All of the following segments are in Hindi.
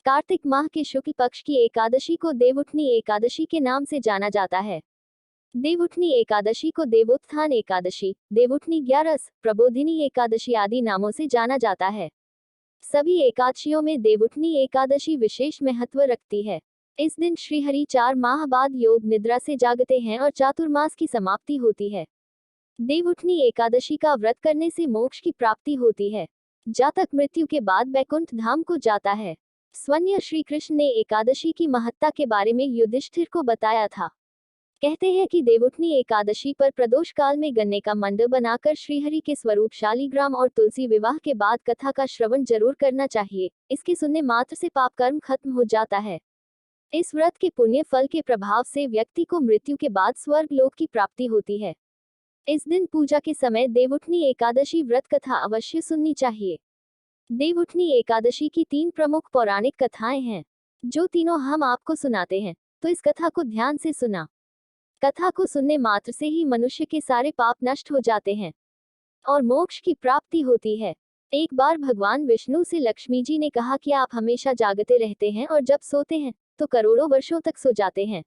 कार्तिक माह के शुक्ल पक्ष की एकादशी को देवउठनी एकादशी के नाम से जाना जाता है। देवउठनी एकादशी को देवोत्थान एकादशी, देवउठनी ग्यारस, प्रबोधिनी एकादशी आदि नामों से जाना जाता है। सभी एकादशियों में देवउठनी एकादशी विशेष महत्व रखती है। इस दिन श्रीहरि 4 माह बाद योग निद्रा से जागते हैं और चातुर्मास की समाप्ति होती है। देवउठनी एकादशी का व्रत करने से मोक्ष की प्राप्ति होती है। जातक मृत्यु के बाद वैकुंठ धाम को जाता है। स्वयं श्री कृष्ण ने एकादशी की महत्ता के बारे में युधिष्ठिर को बताया था। कहते हैं कि देवउठनी एकादशी पर प्रदोष काल में गन्ने का मंडप बनाकर श्रीहरि के स्वरूप शालिग्राम और तुलसी विवाह के बाद कथा का श्रवण जरूर करना चाहिए। इसके सुनने मात्र से पाप कर्म खत्म हो जाता है। इस व्रत के पुण्य फल के प्रभाव से व्यक्ति को मृत्यु के बाद स्वर्ग लोक की प्राप्ति होती है। इस दिन पूजा के समय देवउठनी एकादशी व्रत कथा अवश्य सुननी चाहिए। देवउठनी एकादशी की 3 प्रमुख पौराणिक कथाएं हैं, जो तीनों हम आपको सुनाते हैं, तो इस कथा को ध्यान से सुना। कथा को सुनने मात्र से ही मनुष्य के सारे पाप नष्ट हो जाते हैं और मोक्ष की प्राप्ति होती है। एक बार भगवान विष्णु से लक्ष्मी जी ने कहा कि आप हमेशा जागते रहते हैं और जब सोते हैं तो करोड़ों वर्षों तक सो जाते हैं।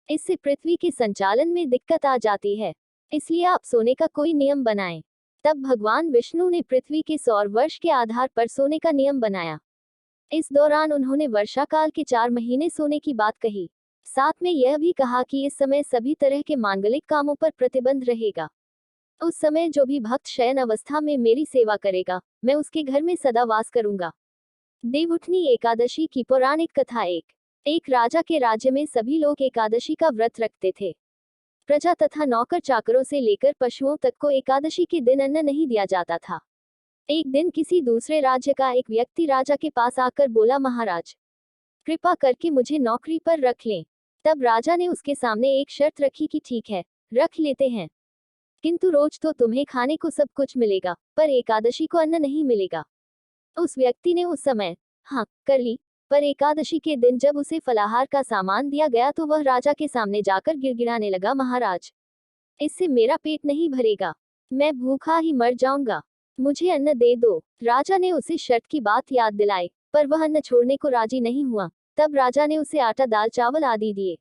इससे पृथ्वी के संचालन में दिक्कत आ जाती है, इसलिए आप सोने का कोई नियम बनाएं। तब भगवान विष्णु ने पृथ्वी के सौर वर्ष के आधार पर सोने का नियम बनाया। इस दौरान उन्होंने वर्षा काल के 4 महीने सोने की बात कही। साथ में यह भी कहा कि इस समय सभी तरह के मांगलिक कामों पर प्रतिबंध रहेगा। उस समय जो भी भक्त शयन अवस्था में मेरी सेवा करेगा, मैं उसके घर में सदा वास करूंगा। देवउठनी एकादशी की पौराणिक कथा। एक राजा के राज्य में सभी लोग एकादशी का व्रत रखते थे। प्रजा तथा नौकर चाकरों से लेकर पशुओं तक को एकादशी के दिन अन्न नहीं दिया जाता था। एक दिन किसी दूसरे राज्य का एक व्यक्ति राजा के पास आकर बोला, महाराज, कृपा करके मुझे नौकरी पर रख लें। तब राजा ने उसके सामने एक शर्त रखी कि ठीक है, रख लेते हैं, किंतु रोज तो तुम्हें खाने को सब कुछ मिलेगा, पर एकादशी को अन्न नहीं मिलेगा। उस व्यक्ति ने उस समय हाँ कर ली, पर एकादशी के दिन जब उसे फलाहार का सामान दिया गया तो वह राजा के सामने जाकर गिड़गिड़ाने लगा, महाराज, इससे मेरा पेट नहीं भरेगा, मैं भूखा ही मर जाऊंगा, मुझे अन्न दे दो। राजा ने उसे शर्त की बात याद दिलाई, पर वह अन्न छोड़ने को राजी नहीं हुआ। तब राजा ने उसे आटा दाल चावल आदि दिए।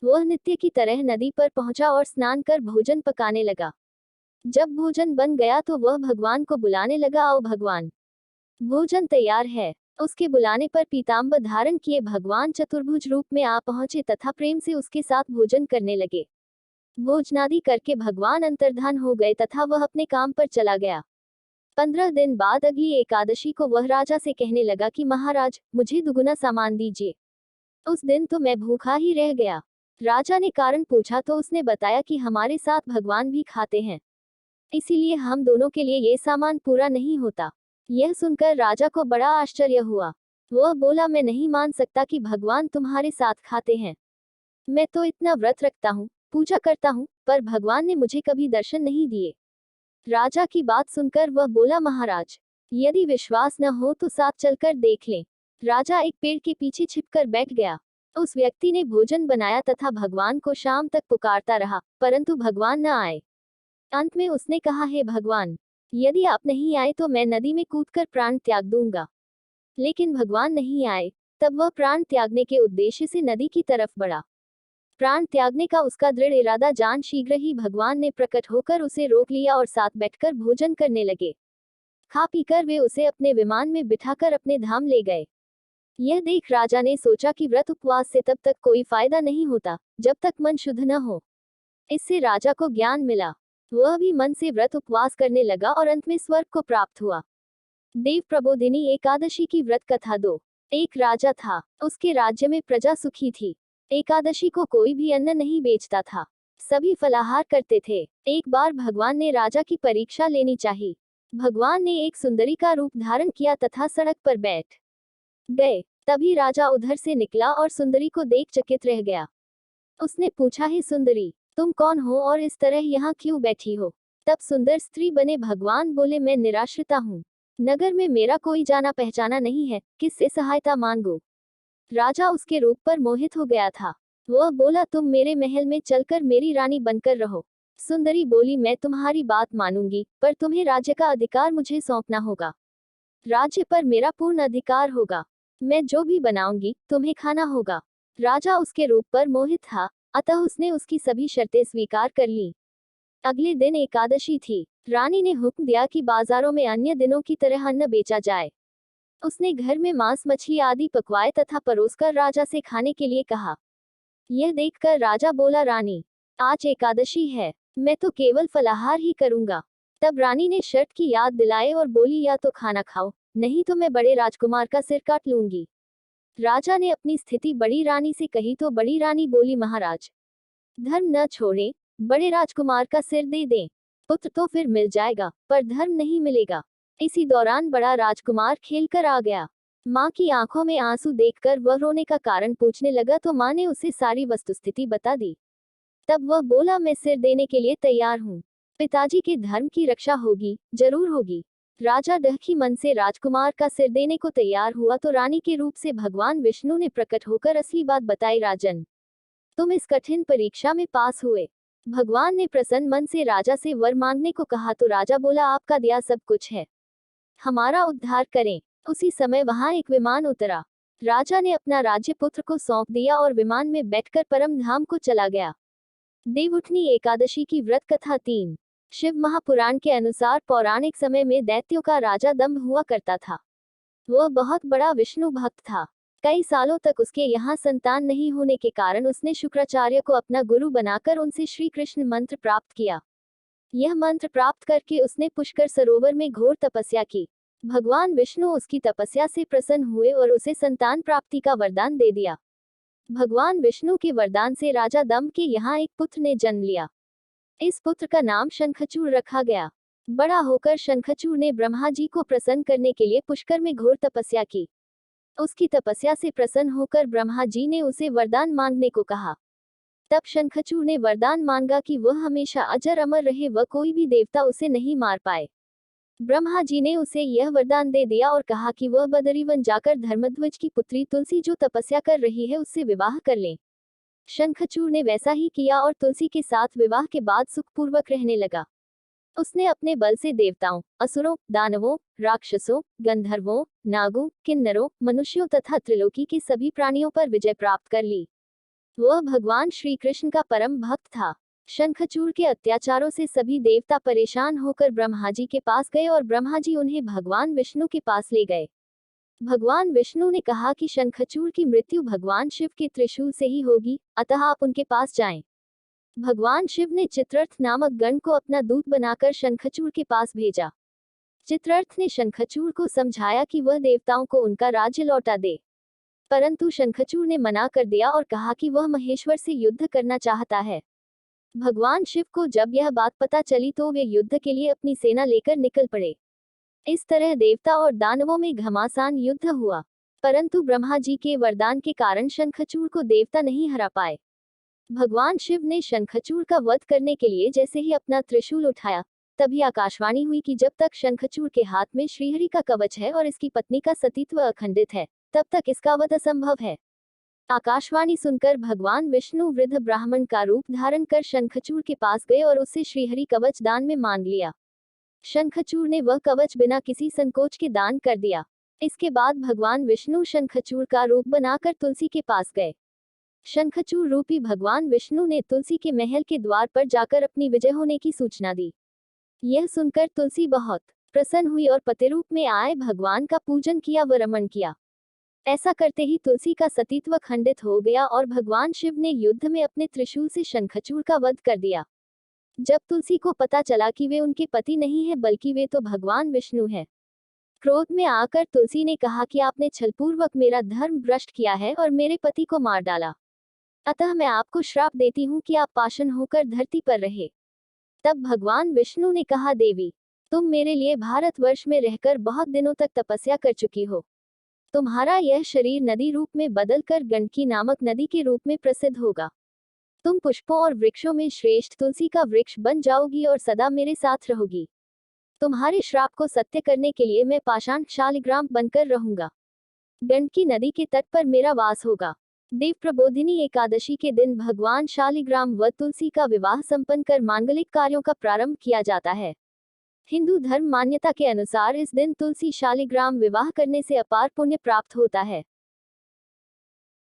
वह नित्य की तरह नदी पर पहुंचा और स्नान कर भोजन पकाने लगा। जब भोजन बन गया तो वह भगवान को बुलाने लगा, आओ भगवान, भोजन तैयार है। उसके बुलाने पर पीताम्बर धारण किए भगवान चतुर्भुज रूप में आ पहुंचे तथा प्रेम से उसके साथ भोजन करने लगे। भोजनादि करके भगवान अंतर्धान हो गए तथा वह अपने काम पर चला गया। 15 दिन बाद अगली एकादशी को वह राजा से कहने लगा कि महाराज, मुझे दुगुना सामान दीजिए। उस दिन तो मैं भूखा ही रह गया। राजा ने कारण पूछा तो उसने बताया कि हमारे साथ भगवान भी खाते हैं, इसीलिए हम दोनों के लिए ये सामान पूरा नहीं होता। यह सुनकर राजा को बड़ा आश्चर्य हुआ। वह बोला, मैं नहीं मान सकता कि भगवान तुम्हारे साथ खाते हैं। मैं तो इतना व्रत रखता हूँ, पूजा करता हूँ, पर भगवान ने मुझे कभी दर्शन नहीं दिए। राजा की बात सुनकर वह बोला, महाराज, यदि विश्वास न हो तो साथ चलकर देख लें। राजा एक पेड़ के पीछे छिपकर बैठ गया। उस व्यक्ति ने भोजन बनाया तथा भगवान को शाम तक पुकारता रहा, परंतु भगवान न आए। अंत में उसने कहा, हे भगवान, यदि आप नहीं आए तो मैं नदी में कूदकर प्राण त्याग दूंगा। लेकिन भगवान नहीं आए। तब वह प्राण त्यागने के उद्देश्य से नदी की तरफ बढ़ा। प्राण त्यागने का उसका दृढ़ इरादा जान शीघ्र ही भगवान ने प्रकट होकर उसे रोक लिया और साथ बैठकर भोजन करने लगे। खा पीकर वे उसे अपने विमान में बिठाकर अपने धाम ले गए। यह देख राजा ने सोचा कि व्रत उपवास से तब तक कोई फायदा नहीं होता जब तक मन शुद्ध न हो। इससे राजा को ज्ञान मिला। वह भी मन से व्रत उपवास करने लगा और अंत में स्वर्ग को प्राप्त हुआ। देव प्रबोधिनी एकादशी की व्रत कथा। 2। एक राजा था, उसके राज्य में प्रजा सुखी थी। एकादशी को कोई भी अन्न नहीं बेचता था, सभी फलाहार करते थे। एक बार भगवान ने राजा की परीक्षा लेनी चाहिए। भगवान ने एक सुंदरी का रूप धारण किया तथा सड़क पर बैठ गए। तभी राजा उधर से निकला और सुंदरी को देख चकित रह गया। उसने पूछा, हे सुंदरी, तुम कौन हो और इस तरह यहाँ क्यों बैठी हो? तब सुंदर स्त्री बने भगवान बोले, मैं निराश्रिता हूँ, नगर में मेरा कोई जाना पहचाना नहीं है, किससे सहायता मांगू? राजा उसके रूप पर मोहित हो गया था। वह बोला, तुम मेरे महल में चलकर मेरी रानी बनकर रहो। सुंदरी बोली, मैं तुम्हारी बात मानूंगी, पर तुम्हें राज्य का अधिकार मुझे सौंपना होगा। राज्य पर मेरा पूर्ण अधिकार होगा। मैं जो भी बनाऊंगी तुम्हें खाना होगा। राजा उसके रूप पर मोहित था, अतः उसने उसकी सभी शर्तें स्वीकार कर ली। अगले दिन एकादशी थी। रानी ने हुक्म दिया कि बाजारों में अन्य दिनों की तरह अन्न बेचा जाए। उसने घर में मांस मछली आदि पकवाए तथा परोसकर राजा से खाने के लिए कहा। यह देखकर राजा बोला, रानी, आज एकादशी है, मैं तो केवल फलाहार ही करूंगा। तब रानी ने शर्त की याद दिलाए और बोली, या तो खाना खाओ, नहीं तो मैं बड़े राजकुमार का सिर काट लूंगी। राजा ने अपनी स्थिति बड़ी रानी से कही तो बड़ी रानी बोली, महाराज, धर्म न छोड़े, बड़े राजकुमार का सिर दे दें। पुत्र तो फिर मिल जाएगा, पर धर्म नहीं मिलेगा। इसी दौरान बड़ा राजकुमार खेलकर आ गया। माँ की आंखों में आंसू देखकर वह रोने का कारण पूछने लगा तो माँ ने उसे सारी वस्तुस्थिति बता दी। तब वह बोला, मैं सिर देने के लिए तैयार हूँ। पिताजी के धर्म की रक्षा होगी, जरूर होगी। राजा डहकी मन से राजकुमार का सिर देने को तैयार हुआ तो रानी के रूप से भगवान विष्णु ने प्रकट होकर असली बात बताई। राजन, तुम इस कठिन परीक्षा में पास हुए। भगवान ने प्रसन्न मन से राजा से वर मांगने को कहा तो राजा बोला, आपका दिया सब कुछ है, हमारा उद्धार करें। उसी समय वहां एक विमान उतरा। राजा ने अपना राज्य पुत्र को सौंप दिया और विमान में बैठकर परम धाम को चला गया। देवउठनी एकादशी की व्रत कथा 3। शिव महापुराण के अनुसार पौराणिक समय में दैत्यों का राजा दंभ हुआ करता था। वह बहुत बड़ा विष्णु भक्त था। कई सालों तक उसके यहाँ संतान नहीं होने के कारण उसने शुक्राचार्य को अपना गुरु बनाकर उनसे श्री कृष्ण मंत्र प्राप्त किया। यह मंत्र प्राप्त करके उसने पुष्कर सरोवर में घोर तपस्या की। भगवान विष्णु उसकी तपस्या से प्रसन्न हुए और उसे संतान प्राप्ति का वरदान दे दिया। भगवान विष्णु के वरदान से राजा दंभ के यहाँ एक पुत्र ने जन्म लिया। इस पुत्र का नाम शंखचूड़ रखा गया। बड़ा होकर शंखचूड़ ने ब्रह्मा जी को प्रसन्न करने के लिए पुष्कर में घोर तपस्या की। उसकी तपस्या से प्रसन्न होकर ब्रह्मा जी ने उसे वरदान मांगने को कहा। तब शंखचूड़ ने वरदान मांगा कि वह हमेशा अजर अमर रहे, वह कोई भी देवता उसे नहीं मार पाए। ब्रह्मा जी ने उसे यह वरदान दे दिया और कहा कि वह बदरीवन जाकर धर्मध्वज की पुत्री तुलसी जो तपस्या कर रही है उससे विवाह कर ले। शंखचूड़ ने वैसा ही किया और तुलसी के साथ विवाह के बाद सुखपूर्वक रहने लगा। उसने अपने बल से देवताओं, असुरों, दानवों, राक्षसों, गंधर्वों, नागों, किन्नरों, मनुष्यों तथा त्रिलोकी के सभी प्राणियों पर विजय प्राप्त कर ली। वह भगवान श्री कृष्ण का परम भक्त था। शंखचूड़ के अत्याचारों से सभी देवता परेशान होकर ब्रह्मा जी के पास गए और ब्रह्मा जी उन्हें भगवान विष्णु के पास ले गए। भगवान विष्णु ने कहा कि शंखचूड़ की मृत्यु भगवान शिव के त्रिशूल से ही होगी, अतः आप उनके पास जाएं। भगवान शिव ने चित्ररथ नामक गण को अपना दूत बनाकर शंखचूड़ के पास भेजा। चित्ररथ ने शंखचूड़ को समझाया कि वह देवताओं को उनका राज्य लौटा दे, परंतु शंखचूड़ ने मना कर दिया और कहा कि वह महेश्वर से युद्ध करना चाहता है। भगवान शिव को जब यह बात पता चली तो वे युद्ध के लिए अपनी सेना लेकर निकल पड़े। इस तरह देवता और दानवों में घमासान युद्ध हुआ, परंतु ब्रह्मा जी के वरदान के कारण शंखचूड़ को देवता नहीं हरा पाए। भगवान शिव ने शंखचूड़ का वध करने के लिए जैसे ही अपना त्रिशूल उठाया, तभी आकाशवाणी हुई कि जब तक शंखचूड़ के हाथ में श्रीहरि का कवच है और इसकी पत्नी का सतीत्व अखंडित है, तब तक इसका वध असंभव है। आकाशवाणी सुनकर भगवान विष्णु वृद्ध ब्राह्मण का रूप धारण कर शंखचूड़ के पास गए और उससे श्रीहरि कवच दान में मांग लिया। शंखचूड़ ने वह कवच बिना किसी संकोच के दान कर दिया। इसके बाद भगवान विष्णु शंखचूड़ का रूप बनाकर तुलसी के पास गए। शंखचूड़ रूपी भगवान विष्णु ने तुलसी के महल के द्वार पर जाकर अपनी विजय होने की सूचना दी। यह सुनकर तुलसी बहुत प्रसन्न हुई और पतिरूप में आए भगवान का पूजन किया व रमण किया। ऐसा करते ही तुलसी का सतीत्व खंडित हो गया और भगवान शिव ने युद्ध में अपने त्रिशूल से शंखचूड़ का वध कर दिया। जब तुलसी को पता चला कि वे उनके पति नहीं है बल्कि वे तो भगवान विष्णु है, क्रोध में आकर तुलसी ने कहा कि आपने छलपूर्वक मेरा धर्म भ्रष्ट किया है और मेरे पति को मार डाला, अतः मैं आपको श्राप देती हूँ कि आप पाषाण होकर धरती पर रहे। तब भगवान विष्णु ने कहा, देवी, तुम मेरे लिए भारतवर्ष में रहकर बहुत दिनों तक तपस्या कर चुकी हो। तुम्हारा यह शरीर नदी रूप में बदलकर गंडकी नामक नदी के रूप में प्रसिद्ध होगा। तुम पुष्पों और वृक्षों में श्रेष्ठ तुलसी का वृक्ष बन जाओगी और सदा मेरे साथ रहोगी। तुम्हारे श्राप को सत्य करने के लिए मैं पाषाण शालिग्राम बनकर रहूंगा। गंडकी नदी के तट पर मेरा वास होगा। देव प्रबोधिनी एकादशी के दिन भगवान शालिग्राम व तुलसी का विवाह संपन्न कर मांगलिक कार्यों का प्रारंभ किया जाता है। हिंदू धर्म मान्यता के अनुसार इस दिन तुलसी शालिग्राम विवाह करने से अपार पुण्य प्राप्त होता है।